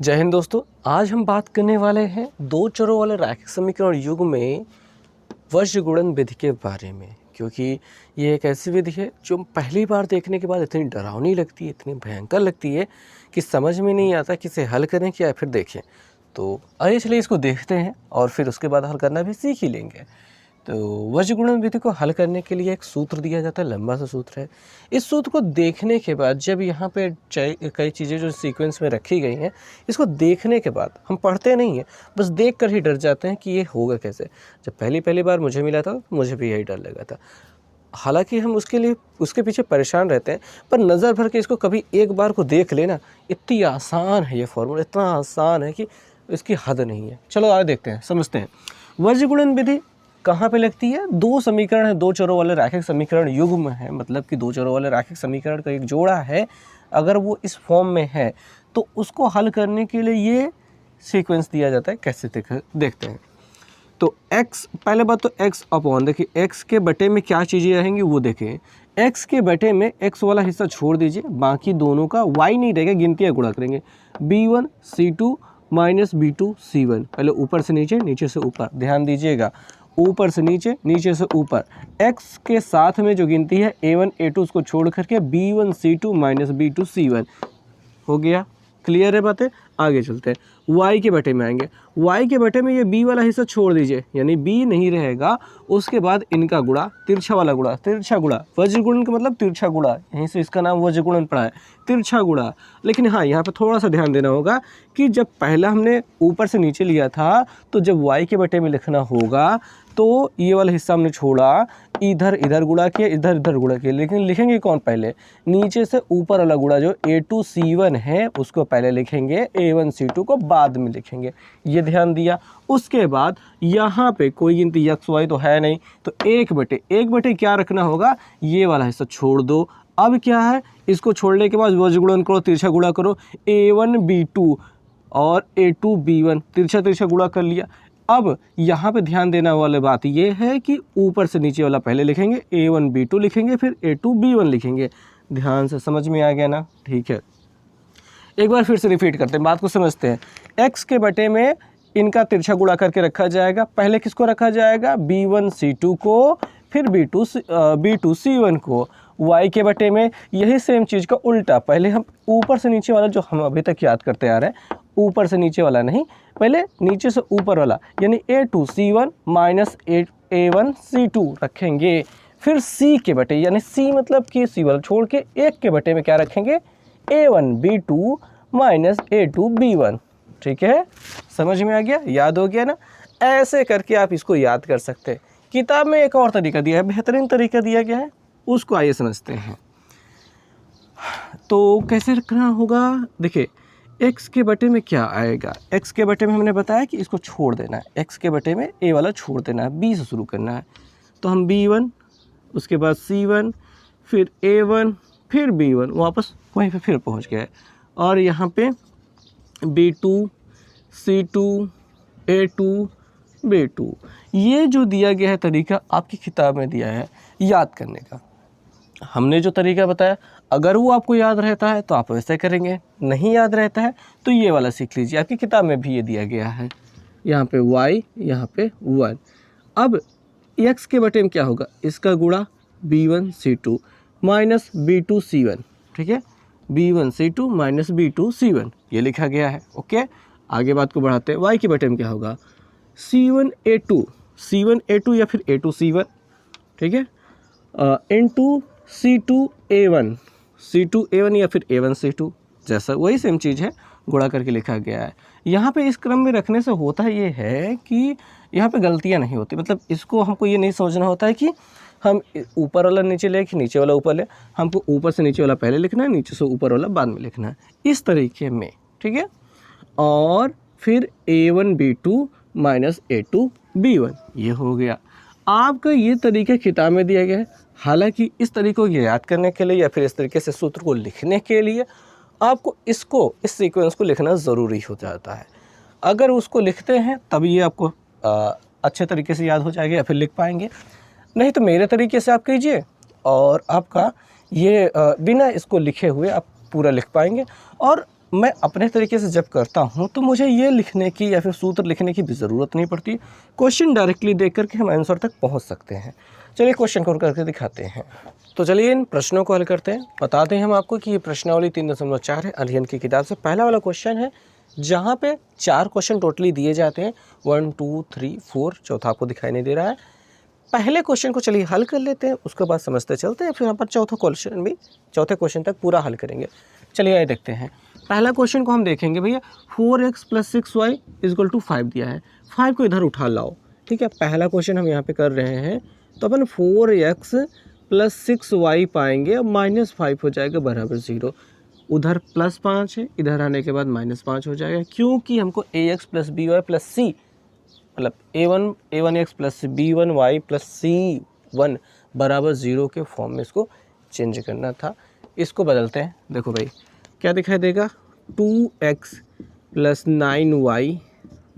जय हिंद दोस्तों। आज हम बात करने वाले हैं दो चरों वाले रैखिक समीकरण युग में वज्र गुणन विधि के बारे में, क्योंकि ये एक ऐसी विधि है जो पहली बार देखने के बाद इतनी डरावनी लगती है, इतनी भयंकर लगती है कि समझ में नहीं आता कि इसे हल करें या फिर देखें। तो आइए चलिए इसको देखते हैं और फिर उसके बाद हल करना भी सीख ही लेंगे। तो वज्र गुणन विधि को हल करने के लिए एक सूत्र दिया जाता है, लंबा सा सूत्र है। इस सूत्र को देखने के बाद जब यहाँ पे कई चीज़ें जो सीक्वेंस में रखी गई हैं, इसको देखने के बाद हम पढ़ते नहीं हैं, बस देख कर ही डर जाते हैं कि ये होगा कैसे। जब पहली बार मुझे मिला था मुझे भी यही डर लगा था। हालांकि हम उसके पीछे परेशान रहते हैं, पर नज़र भर के इसको कभी एक बार को देख लेना, इतनी आसान है ये फॉर्मूला, इतना आसान है कि इसकी हद नहीं है। चलो आगे देखते हैं, समझते हैं। वज्र गुणन विधि कहाँ पे लगती है? दो समीकरण है, दो चरों वाले रैखिक समीकरण युग्म है, मतलब कि दो चरों वाले रैखिक समीकरण का एक जोड़ा है। अगर वो इस फॉर्म में है तो उसको हल करने के लिए ये सीक्वेंस दिया जाता है। कैसे देखते हैं। तो x, पहले बात तो x अपॉन, देखिए x के बटे में क्या चीज़ें रहेंगी वो देखें। x के बटे में x वाला हिस्सा छोड़ दीजिए, बाकी दोनों का y नहीं रहेगा, गिनतियाँ गुणा करेंगे। b1 c2 minus b2 c1, पहले ऊपर से नीचे, नीचे से ऊपर, ध्यान दीजिएगा, ऊपर से नीचे, नीचे से ऊपर। x के साथ में जो गिनती है a1 a2 उसको छोड़ करके b1 c2 minus b2 c1 हो गया। क्लियर है बातें? आगे चलते हैं। y के बटे में आएंगे। y के बटे में ये b वाला हिस्सा छोड़ दीजिए, यानी b नहीं रहेगा। उसके बाद इनका गुणा, तिरछा वाला गुणा, तिरछा गुणा, वज्र गुणन का मतलब तिरछा गुणा, यहीं से इसका नाम वज्र गुणन पड़ा है, तिरछा गुणा। लेकिन हाँ, यहाँ पे थोड़ा सा ध्यान देना होगा कि जब पहला हमने ऊपर से नीचे लिया था, तो जब y के बटे में लिखना होगा तो ये वाला हिस्सा हमने छोड़ा, इधर इधर गुणा किया, इधर इधर गुणा किया। लेकिन लिखेंगे कौन पहले? नीचे से ऊपर वाला गुणा जो a2 c1 है उसको पहले लिखेंगे, a1 c2 को बाद में लिखेंगे। ये ध्यान दिया। उसके बाद यहाँ पे कोई गिनती x y तो है नहीं, तो एक बटे क्या रखना होगा? ये वाला हिस्सा छोड़ दो। अब क्या है? इसको छोड़ने के बाद वज्र गुणन करो, तिरछा गुणा करो, a1 b2 और a2 b1, तिरछा गुणा कर लिया। अब यहाँ पे ध्यान देना वाली बात ये है कि ऊपर से नीचे वाला पहले लिखेंगे, a1 b2 लिखेंगे, फिर a2 b1 लिखेंगे। ध्यान से समझ में आ गया ना? ठीक है, एक बार फिर से रिपीट करते हैं, बात को समझते हैं। x के बटे में इनका तिरछा गुणा करके रखा जाएगा। पहले किसको रखा जाएगा? b1 c2 को, फिर b2 c1 को। y के बटे में यही सेम चीज़ का उल्टा, पहले हम ऊपर से नीचे वाला जो हम अभी तक याद करते आ रहे हैं, ऊपर से नीचे वाला नहीं, पहले नीचे से ऊपर वाला, यानी a2 c1 minus a1 c2 रखेंगे। फिर c के बटे, यानी c मतलब कि c वाला छोड़ के एक के बटे में क्या रखेंगे? a1 b2 minus a2 b1। ठीक है, समझ में आ गया? याद हो गया ना? ऐसे करके आप इसको याद कर सकते हैं। किताब में एक और तरीका दिया है, बेहतरीन तरीका दिया गया है, उसको आइए समझते हैं। तो कैसे रखना होगा? देखिए, x के बटे में क्या आएगा? x के बटे में हमने बताया कि इसको छोड़ देना है, x के बटे में a वाला छोड़ देना है, b से शुरू करना है। तो हम b1, उसके बाद c1, फिर a1, फिर b1, वापस वहीं पे फिर पहुंच गए। और यहाँ पे b2 c2 a2 b2, ये जो दिया गया है तरीका आपकी किताब में दिया है याद करने का। हमने जो तरीका बताया, अगर वो आपको याद रहता है तो आप वैसे करेंगे, नहीं याद रहता है तो ये वाला सीख लीजिए। आपकी किताब में भी ये दिया गया है, यहाँ पे y, यहाँ पे 1। अब x के बटे में क्या होगा? इसका गुणा b1 c2 minus b2 c1। ठीक है, b1 c2 minus b2 c1 ये लिखा गया है। ओके, आगे बात को बढ़ाते हैं। y के बटे में क्या होगा? c1 a2 या फिर a2 c1। ठीक है, into c2 a1 या फिर a1 c2, जैसा वही सेम चीज़ है, गुणा करके लिखा गया है। यहाँ पे इस क्रम में रखने से होता ये है कि यहाँ पे गलतियाँ नहीं होती। मतलब इसको हमको ये नहीं सोचना होता है कि हम ऊपर वाला नीचे ले कि नीचे वाला ऊपर ले, हमको ऊपर से नीचे वाला पहले लिखना है, नीचे से ऊपर वाला बाद में लिखना है, इस तरीके में। ठीक है, और फिर a1 b2 minus a2 b1, ये हो गया। आपका ये तरीका किताब में दिया गया है। हालांकि इस तरीके को याद करने के लिए या फिर इस तरीके से सूत्र को लिखने के लिए आपको इस सीक्वेंस को लिखना ज़रूरी हो जाता है। अगर उसको लिखते हैं तब ये आपको अच्छे तरीके से याद हो जाएगा या फिर लिख पाएंगे, नहीं तो मेरे तरीके से आप कीजिए और आपका ये बिना इसको लिखे हुए आप पूरा लिख पाएंगे। और मैं अपने तरीके से जब करता हूँ तो मुझे ये लिखने की या फिर सूत्र लिखने की भी ज़रूरत नहीं पड़ती। क्वेश्चन डायरेक्टली देख करके हम आंसर तक पहुँच सकते हैं। चलिए क्वेश्चन को करके दिखाते हैं। तो चलिए इन प्रश्नों को हल करते हैं। बताते हैं हम आपको कि ये प्रश्नावली 3.4 है अध्ययन की किताब से। पहला वाला क्वेश्चन है जहाँ पे 4 क्वेश्चन टोटली दिए जाते हैं, 1 2 3 4, चौथा आपको दिखाई नहीं दे रहा है। पहले क्वेश्चन को चलिए हल कर लेते हैं, उसके बाद समझते चलते हैं, फिर यहाँ पर चौथे क्वेश्चन तक पूरा हल करेंगे। चलिए आइए देखते हैं। पहला क्वेश्चन को हम देखेंगे भैया, 4x + 6y = 5 दिया है। 5 को इधर उठा लाओ, ठीक है। पहला क्वेश्चन हम यहाँ पे कर रहे हैं तो अपन 4x + 6y पाएंगे और -5 हो जाएगा बराबर 0। उधर +5 है, इधर आने के बाद -5 हो जाएगा, क्योंकि हमको ax + by + c मतलब a1x + b1y + c1 बराबर 0 के फॉर्म में इसको चेंज करना था। इसको बदलते हैं। देखो भाई क्या दिखाई देगा, 2x + 9y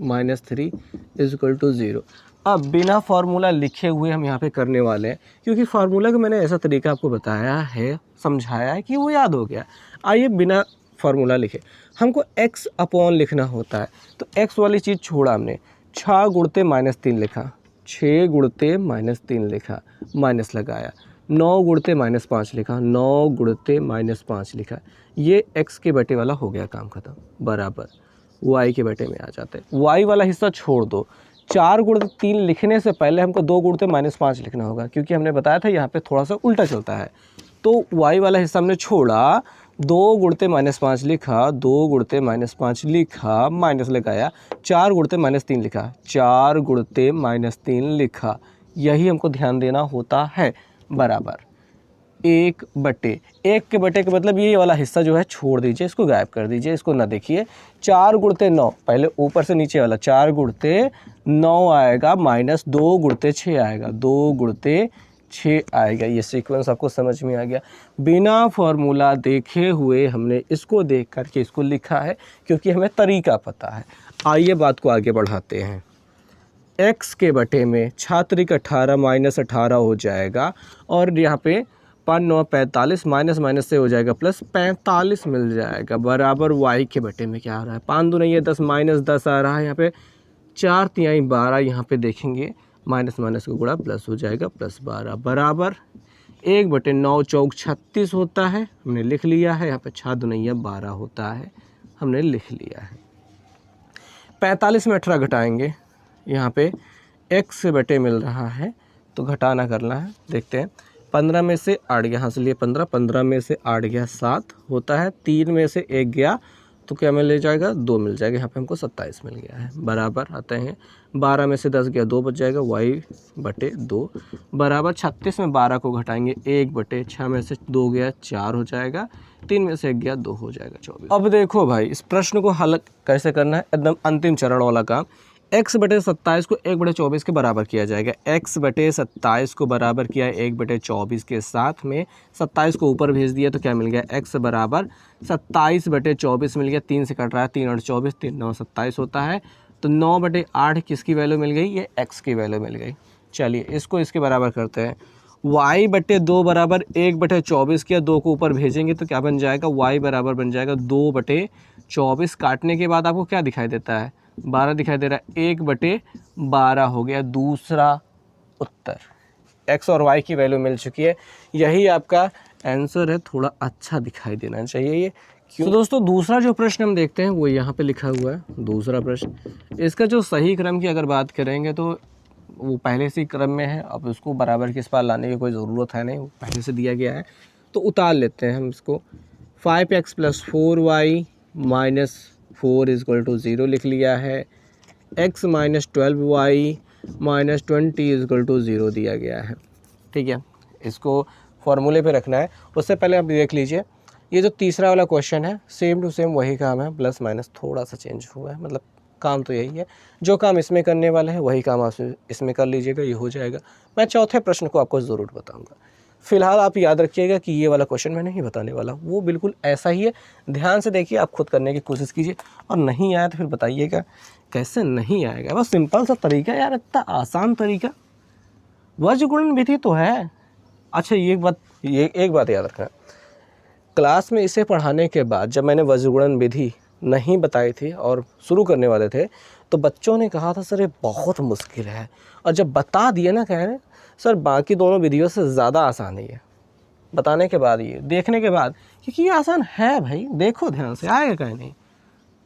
- 3 = 0। अब बिना फार्मूला लिखे हुए हम यहाँ पे करने वाले हैं, क्योंकि फार्मूला का मैंने ऐसा तरीका आपको बताया है, समझाया है कि वो याद हो गया। आइए बिना फार्मूला लिखे, हमको x अपॉन लिखना होता है, तो x वाली चीज़ छोड़ा हमने। 6 गुणते -3 लिखा, 6 गुणते -3 लिखा, माइनस लगाया, 9 गुणते -5 लिखा, 9 गुणते -5 लिखा। ये x के बटे वाला हो गया, काम खत्म, बराबर y के बटे में आ जाते हैं। y वाला हिस्सा छोड़ दो। 4 गुणते 3 लिखने से पहले हमको 2 गुणते -5 लिखना होगा, क्योंकि हमने बताया था यहाँ पे थोड़ा सा उल्टा चलता है। तो y वाला हिस्सा हमने छोड़ा, 2 गुणते -5 लिखा, 2 गुणते -5 लिखा, माइनस लगाया, 4 गुणते -3 लिखा, 4 गुणते -3 लिखा। यही हमको ध्यान देना होता है, बराबर 1 के बटे का मतलब ये वाला हिस्सा जो है छोड़ दीजिए, इसको गायब कर दीजिए, इसको ना देखिए। 4 गुणते 9, पहले ऊपर से नीचे वाला 4 गुणते 9 आएगा, -2 गुणते 6 आएगा, 2 गुणते 6 आएगा। ये सीक्वेंस आपको समझ में आ गया। बिना फॉर्मूला देखे हुए हमने इसको देख करके इसको लिखा है, क्योंकि हमें तरीका पता है। आइए बात को आगे बढ़ाते हैं। x के बटे में छात्रिक 18 -18 हो जाएगा, और यहाँ पे 5 9 45, माइनस से हो जाएगा प्लस 45 मिल जाएगा, बराबर y के बटे में क्या आ रहा है, 5 दूनी ये 10, -10 आ रहा है। यहाँ पे 4 तिहाई 12, यहाँ पे देखेंगे माइनस को गुणा प्लस हो जाएगा, +12 बराबर 1/9 चौक 36 होता है, हमने लिख लिया है। यहाँ पे 6 दूनी 12 होता है, हमने लिख लिया है। 45 में 18 घटाएंगे, यहाँ पे x से बटे मिल रहा है तो घटाना करना है। देखते हैं, 15 में से 8 गया, यहाँ से लिए 15, 15 में से 8 गया 7 होता है, 3 में से 1 गया तो क्या मिल जाएगा, 2 मिल जाएगा। यहाँ पे हमको 27 मिल गया है, बराबर आते हैं 12 में से 10 गया 2 बच जाएगा, y/2 बराबर 36 में 12 को घटाएंगे, 1/6 में से 2 गया 4 हो जाएगा, 3 में से 1 गया 2 हो जाएगा, 24। अब देखो भाई इस प्रश्न को हल कैसे करना है, एकदम अंतिम चरण वाला काम। x/27 को 1/24 के बराबर किया जाएगा। x/27 को बराबर किया 1/24 के साथ में 27 को ऊपर भेज दिया तो क्या मिल गया, x बराबर 27/24 मिल गया। 3 से कट रहा है, 3 और 24, 3 9 27 होता है। तो 9/8 किसकी वैल्यू मिल गई, ये x की वैल्यू मिल गई। चलिए इसको इसके बराबर करते हैं। y/2 बराबर 1/24 किया, 2 को ऊपर भेजेंगे तो क्या बन जाएगा, y बराबर बन जाएगा 2/24। काटने के बाद आपको क्या दिखाई देता है, 12 दिखाई दे रहा है, 1/12 हो गया दूसरा उत्तर। x और y की वैल्यू मिल चुकी है, यही आपका आंसर है। थोड़ा अच्छा दिखाई देना चाहिए ये, क्यों। तो दोस्तों दूसरा जो प्रश्न हम देखते हैं वो यहाँ पे लिखा हुआ है। दूसरा प्रश्न, इसका जो सही क्रम की अगर बात करेंगे तो वो पहले से ही क्रम में है, अब उसको बराबर के इस पार लाने की कोई ज़रूरत है नहीं, वो पहले से दिया गया है। तो उतार लेते हैं हम इसको। 5x + 4y - 4 = 0 लिख लिया है। x - 12y - 20 = 0 दिया गया है, ठीक है। इसको फॉर्मूले पे रखना है। उससे पहले आप देख लीजिए, ये जो तीसरा वाला क्वेश्चन है सेम टू सेम वही काम है, प्लस माइनस थोड़ा सा चेंज हुआ है, मतलब काम तो यही है। जो काम इसमें करने वाले हैं वही काम आप इसमें कर लीजिएगा, ये हो जाएगा। मैं चौथे प्रश्न को आपको ज़रूर बताऊंगा। फिलहाल आप याद रखिएगा कि ये वाला क्वेश्चन मैं नहीं बताने वाला, वो बिल्कुल ऐसा ही है। ध्यान से देखिए, आप खुद करने की कोशिश कीजिए, और नहीं आया तो फिर बताइएगा कैसे नहीं आएगा। बस सिंपल सा तरीका यार, इतना आसान तरीका, वज्र गुणन विधि तो है। अच्छा ये एक बात याद रखना, क्लास में इसे पढ़ाने के बाद जब मैंने वज्रगुणन विधि नहीं बताई थी और शुरू करने वाले थे तो बच्चों ने कहा था सर ये बहुत मुश्किल है, और जब बता दिए ना कह रहे सर बाकी दोनों विधियों से ज़्यादा आसान है ये। बताने के बाद ये देखने के बाद, क्योंकि ये आसान है भाई, देखो ध्यान से, आएगा कहीं नहीं,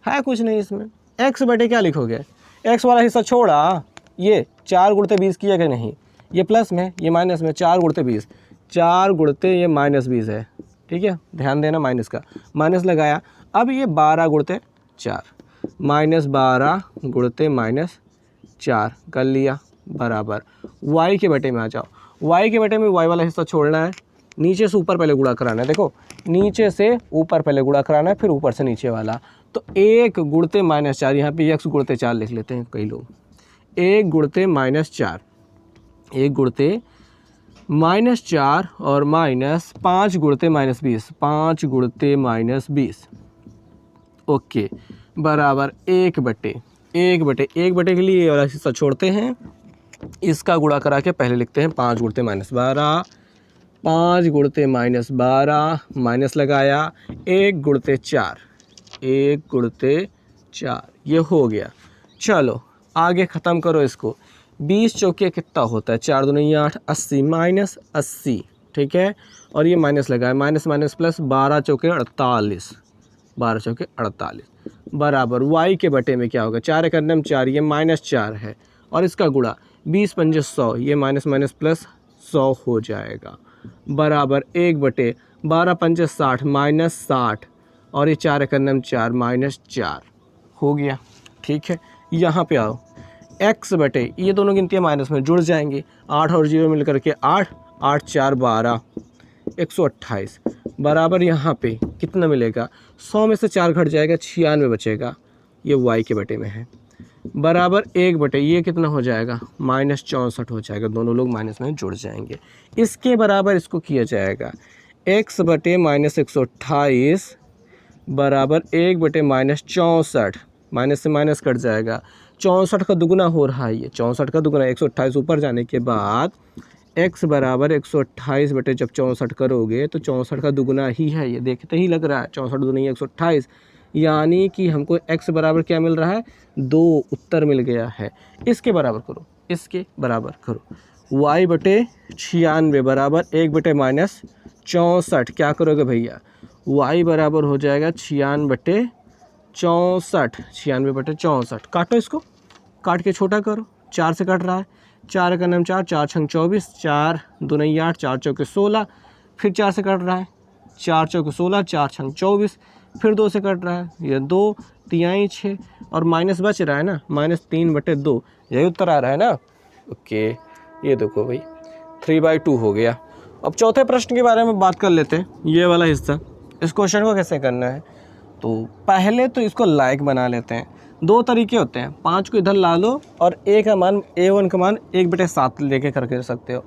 है कुछ नहीं इसमें। x बटे क्या लिखोगे, x वाला हिस्सा छोड़ा, ये 4 गुणते 20 किया कि नहीं, ये प्लस में ये माइनस में, 4 गुणते 20, 4 गुणते ये -20 है, ठीक है, ध्यान देना माइनस का, माइनस लगाया। अब ये 12 गुणते 4, -12 गुणते -4 कर लिया बराबर y के बटे में आ जाओ। y के बटे में y वाला हिस्सा छोड़ना है, नीचे से ऊपर पहले गुणा कराना है, देखो नीचे से ऊपर पहले गुणा कराना है, फिर ऊपर से नीचे वाला। तो 1 गुणते -4, यहाँ पे x गुणते 4 लिख लेते हैं कई लोग, 1 गुणते -4, 1 गुणते -4 और -5 गुणते -20, 5 गुणते -20, ओके बराबर 1 बटे के लिए ये वाला हिस्सा छोड़ते हैं, इसका गुणा करा के पहले लिखते हैं 5 गुणते -12, 5 गुणते -12 माइनस लगाया, 1 गुणते 4, 1 गुणते 4, ये हो गया। चलो आगे ख़त्म करो इसको, 20 चौके कितना होता है, 4 दूनी 8, 80 -80, ठीक है, और ये माइनस लगाया, माइनस माइनस प्लस, 12 चौके 48, 12 चौके 48 बराबर y के बटे में क्या होगा, 4 करने में 4, ये -4 है, और इसका गुणा 20 पंजे 100, ये माइनस माइनस प्लस 100 हो जाएगा बराबर 1 बटे 12 पंजे 60 -60, और ये 4 करने में 4 -4 हो गया, ठीक है। यहाँ पे आओ, x बटे ये दोनों गिनतियाँ माइनस में जुड़ जाएंगी, 8 और 0 मिल करके 8, 8 4 12, 128 बराबर यहाँ पे कितना मिलेगा, 100 में से 4 घट जाएगा, 96 बचेगा, ये y के बटे में है बराबर 1 बटे ये कितना हो जाएगा, -64 हो जाएगा, दोनों लोग माइनस में जुड़ जाएंगे। इसके बराबर इसको किया जाएगा, x बटे -128 बराबर 1 बटे -64, माइनस से माइनस कट जाएगा, 64 का दुगुना हो रहा है, ये 64 का दुगुना, 128 ऊपर जाने के बाद x बराबर 128 बटे जब 64 करोगे तो 64 का दुगुना ही है, ये देखते ही लग रहा है, 64 दुनी 128, यानी कि हमको x बराबर क्या मिल रहा है, 2 उत्तर मिल गया है। इसके बराबर करो, इसके बराबर करो, y बटे 96 बराबर 1 बटे -64, क्या करोगे भैया, y बराबर हो जाएगा 96 बटे 64, 96 बटे 64, काटो इसको, काट के छोटा करो, 4 से कट रहा है, 4 का नाम 4, 4 छंग 24, 4 दूनी 8, 4 चौके 16, फिर 4 से कट रहा है, 4 चौके 16, 4 छंग 24, फिर 2 से कट रहा है, ये 2 तिहाई 6, और माइनस बच रहा है ना, -3 बटे 2, यही उत्तर आ रहा है ना, ओके। ये देखो भाई 3/2 हो गया। अब चौथे प्रश्न के बारे में बात कर लेते हैं, ये वाला हिस्सा, इस क्वेश्चन को कैसे करना है। तो पहले तो इसको लायक बना लेते हैं, 2 तरीके होते हैं, 5 को इधर ला लो और a का मान a1 का मान 1/7 लेके करके सकते हो।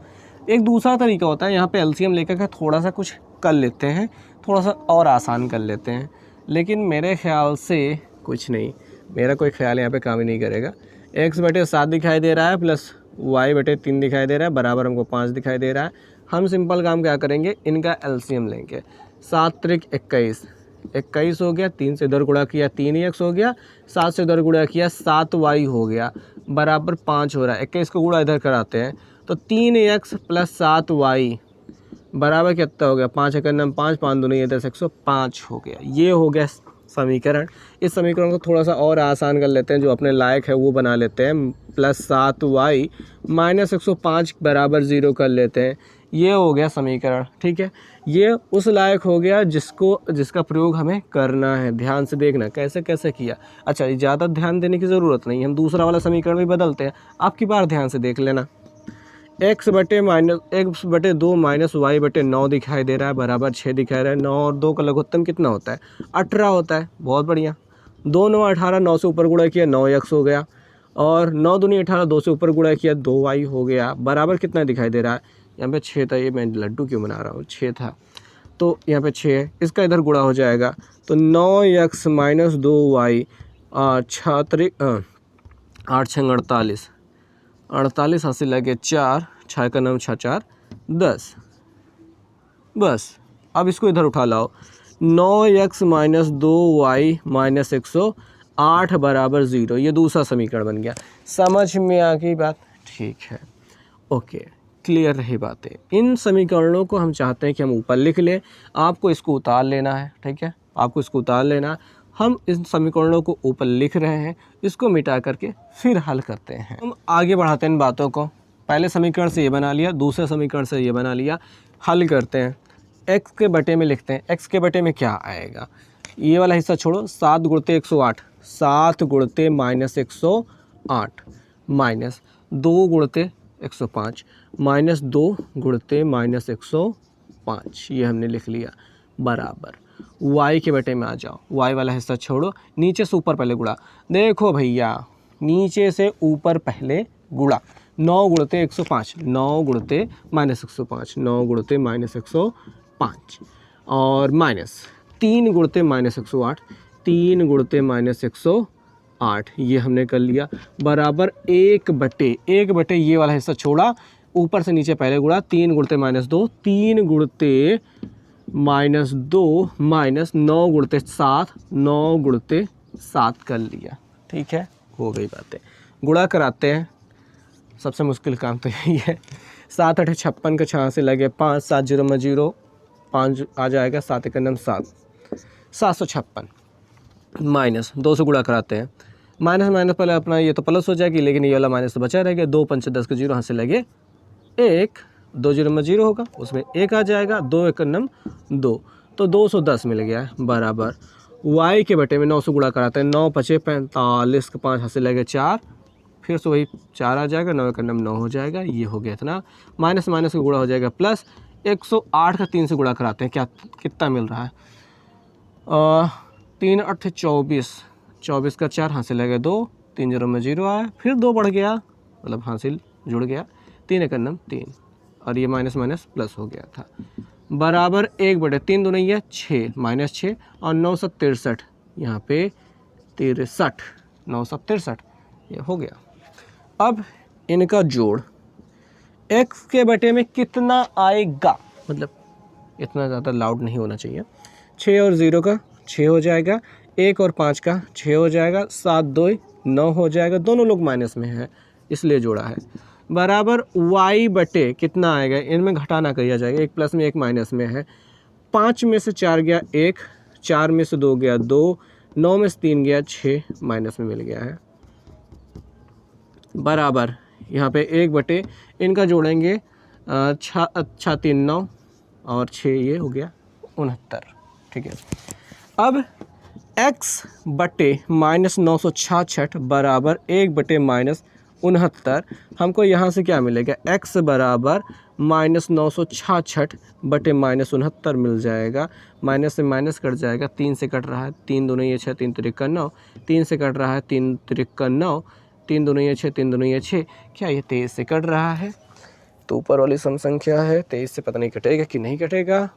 एक दूसरा तरीका होता है, यहाँ पे एलसीएम लेकर के थोड़ा सा कुछ कर लेते हैं, थोड़ा सा और आसान कर लेते हैं, लेकिन मेरे ख्याल से कुछ नहीं, मेरा कोई ख्याल यहाँ पे काम ही नहीं करेगा। x/7 दिखाई दे रहा है प्लस y/3 दिखाई दे रहा है, बराबर हमको 5 दिखाई दे रहा है। हम सिंपल काम क्या करेंगे, इनका एलसीएम लेंगे, 7 त्रिक 21, 21 हो गया, 3 से इधर गुणा किया 3x हो गया, 7 से इधर गुणा किया 7y हो गया, बराबर 5 हो रहा है। 21 को गुणा इधर कराते हैं तो 3x प्लस 7y बराबर कितना हो गया, 5 एकड़ नाम 5, 5 दूनी इधर से 105 हो गया। ये हो गया समीकरण। इस समीकरण को थोड़ा सा और आसान कर लेते हैं, जो अपने लायक है वो बना लेते हैं, प्लस 7y माइनस 105 बराबर 0 कर लेते हैं। ये हो गया समीकरण, ठीक है। ये उस लायक हो गया जिसका प्रयोग हमें करना है। ध्यान से देखना कैसे कैसे किया। अच्छा, ज़्यादा ध्यान देने की ज़रूरत नहीं, हम दूसरा वाला समीकरण भी बदलते हैं, आपकी बार ध्यान से देख लेना। x/2 माइनस y/9 दिखाई दे रहा है, बराबर 6 दिखाई रहा है। 9 और 2 का लघुत्तम कितना होता है, 18 होता है। बहुत बढ़िया, 2 9 18, 9 से ऊपर गुणा किया 9x हो गया, और 9 दूनी 18, 2 से ऊपर गुणा किया 2y हो गया, बराबर कितना दिखाई दे रहा है, यहाँ पे 6 था, ये मैं लड्डू क्यों बना रहा हूँ, 6 था तो यहाँ पे 6 है, इसका इधर गुणा हो जाएगा तो 9x माइनस 2y, 8 6 48, 48 हासिल लगे 4, 6 का नाम 6 4 10। बस अब इसको इधर उठा लाओ, 9x माइनस 2y माइनस 108 बराबर 0। ये दूसरा समीकरण बन गया। समझ में आ गई बात? ठीक है, ओके, क्लियर रही बातें। इन समीकरणों को हम चाहते हैं कि हम ऊपर लिख लें, आपको इसको उतार लेना है। ठीक है, आपको इसको उतार लेना। हम इन समीकरणों को ऊपर लिख रहे हैं, इसको मिटा करके फिर हल करते हैं। हम आगे बढ़ाते हैं इन बातों को। पहले समीकरण से ये बना लिया, दूसरे समीकरण से ये बना लिया, हल करते हैं। x के बटे में लिखते हैं। x के बटे में क्या आएगा? ये वाला हिस्सा छोड़ो, 7 गुणते 108, 7 गुणते माइनस 108 माइनस 2 गुणते 105 माइनस 2 गुणते माइनस 105, ये हमने लिख लिया बराबर। y के बटे में आ जाओ, y वाला हिस्सा छोड़ो, नीचे से ऊपर पहले गुणा। देखो भैया, नीचे से ऊपर पहले गुणा। 9 गुणते 105, 9 गुणते माइनस 105, 9 गुणते माइनस 105 और माइनस 3 गुणते माइनस 108, 3 गुणते माइनस 108, ये हमने कर लिया बराबर 1 बटे ये वाला हिस्सा छोड़ा, ऊपर से नीचे पहले गुणा। 3 गुणते माइनस 2, 3 गुणते माइनस 2 माइनस 9 गुणते 7, 9 गुणते 7 कर लिया। ठीक है, हो गई बातें। गुणा कराते हैं, सबसे मुश्किल काम तो यही है। 7 8 56 का 6 से लगे 5, 7 0 में 0, 5 आ जाएगा, 7 1 9 7, 756 माइनस 2 से गुणा कराते हैं। माइनस माइनस पहले अपना ये तो प्लस हो जाएगी, लेकिन ये वाला माइनस तो बचा रहेगा। 2 5 10 के 0 यहाँ से लगे 1, 2 0 में 0 होगा, उसमें 1 आ जाएगा, 2 1 9 2, तो 210 मिल गया है बराबर। y के बटे में 9 से गुणा कराते हैं। 9 5 45 के 5 यहाँ से लगे 4, फिर से वही 4 आ जाएगा, 9 1 9 हो जाएगा, ये हो गया इतना। माइनस माइनस का गुणा हो जाएगा प्लस। 108 का 3 से गुणा कराते हैं, क्या कितना मिल रहा है? 3 8 24, 24 का 4 हासिल लगे 2, 3 0 में 0 आया, फिर 2 बढ़ गया, मतलब हासिल जुड़ गया, 3 1 3, और ये माइनस माइनस प्लस हो गया था बराबर 1 बटे 3 दूनी है 6 माइनस 6 और 9 7 63, यहाँ पे 63, 9 7 63, ये हो गया। अब इनका जोड़ x के बटे में कितना आएगा, मतलब इतना ज़्यादा लाउड नहीं होना चाहिए। 6 और 0 का 6 हो जाएगा, 1 और 5 का 6 हो जाएगा, 7 2 9 हो जाएगा, दोनों लोग माइनस में हैं इसलिए जोड़ा है बराबर y बटे कितना आएगा, इनमें घटाना किया जाएगा, 1 प्लस में 1 माइनस में है। 5 में से 4 गया 1, 4 में से 2 गया 2, 9 में से 3 गया 6, माइनस में मिल गया है बराबर। यहाँ पे 1 बटे इनका जोड़ेंगे 6 3 9 और 6, ये हो गया 69। ठीक है, अब x बटे माइनस 966 बराबर 1 बटे माइनस 69। हमको यहाँ से क्या मिलेगा, x बराबर माइनस 966 बटे माइनस 69 मिल जाएगा। माइनस से माइनस कट जाएगा, 3 से कट रहा है, 3 दूनी ये 6, 3 3 9, 3 से कट रहा है, 3 3 9, 3 दूनी ये 6, 3 दूनी ये 6, क्या ये 23 से कट रहा है? तो ऊपर वाली सम संख्या है, 23 से पता नहीं कटेगा कि नहीं कटेगा,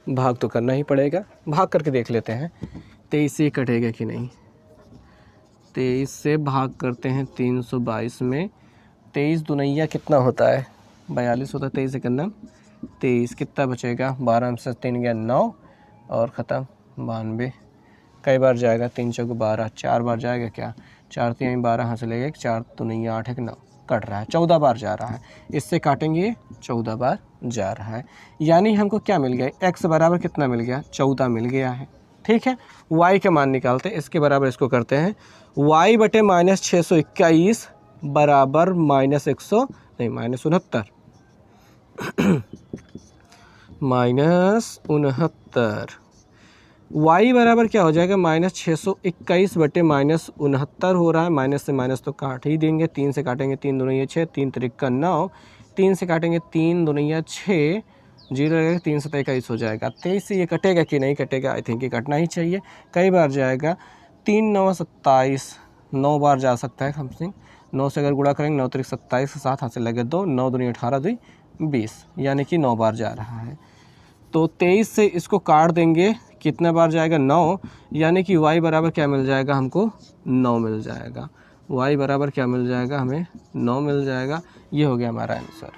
भाग तो करना ही पड़ेगा, भाग करके देख लेते हैं 23 से कटेगा कि नहीं। 23 से भाग करते हैं 322 में, 23 दुनैया कितना होता है, 42 होता है, 23 से करना 23, कितना बचेगा, 12 से 3 गया 9 और ख़त्म 92। कई बार जाएगा, 3 चौक 12, 4 बार जाएगा क्या, 4 3 12 यहाँ से लेगा, 4 दुनैया 8 1 9, कट रहा है, 14 बार जा रहा है, इससे काटेंगे 14 बार जा रहा है, यानी हमको क्या मिल गया, x बराबर कितना मिल गया, 14 मिल गया है। ठीक है, y का मान निकालते हैं, इसके बराबर इसको करते हैं, y बटे माइनस 621 बराबर माइनस 100 नहीं माइनस 69, माइनस 69, y बराबर क्या हो जाएगा, माइनस 621 बटे माइनस 69 हो रहा है, माइनस से माइनस तो काट ही देंगे, 3 से काटेंगे 3 दूनी 6, 3 3 9, 3 से काटेंगे 3 दूनी 6, 0 रहेगा, 3 से 23 हो जाएगा। 23 से ये कटेगा कि नहीं कटेगा, आई थिंक ये कटना ही चाहिए, कई बार जाएगा, 3 9 27, 9 बार जा सकता है समथिंग, 9 से अगर गुणा करेंगे 9 3 27 के साथ हाथ से लगे 2, 9 दूनी 18 2 20, यानी कि 9 बार जा रहा है। तो 23 से इसको काट देंगे, कितना बार जाएगा, 9, यानी कि y बराबर क्या मिल जाएगा हमको, 9 मिल जाएगा। y बराबर क्या मिल जाएगा हमें, 9 मिल जाएगा। ये हो गया हमारा आंसर।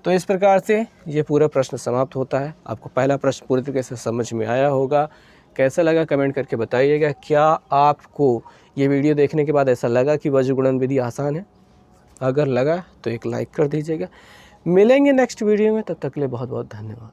तो इस प्रकार से ये पूरा प्रश्न समाप्त होता है। आपको पहला प्रश्न पूरी तरीके से समझ में आया होगा। कैसा लगा कमेंट करके बताइएगा। क्या आपको ये वीडियो देखने के बाद ऐसा लगा कि वज्र गुणन विधि आसान है? अगर लगा तो एक लाइक कर दीजिएगा। मिलेंगे नेक्स्ट वीडियो में, तब तक के लिए बहुत बहुत धन्यवाद।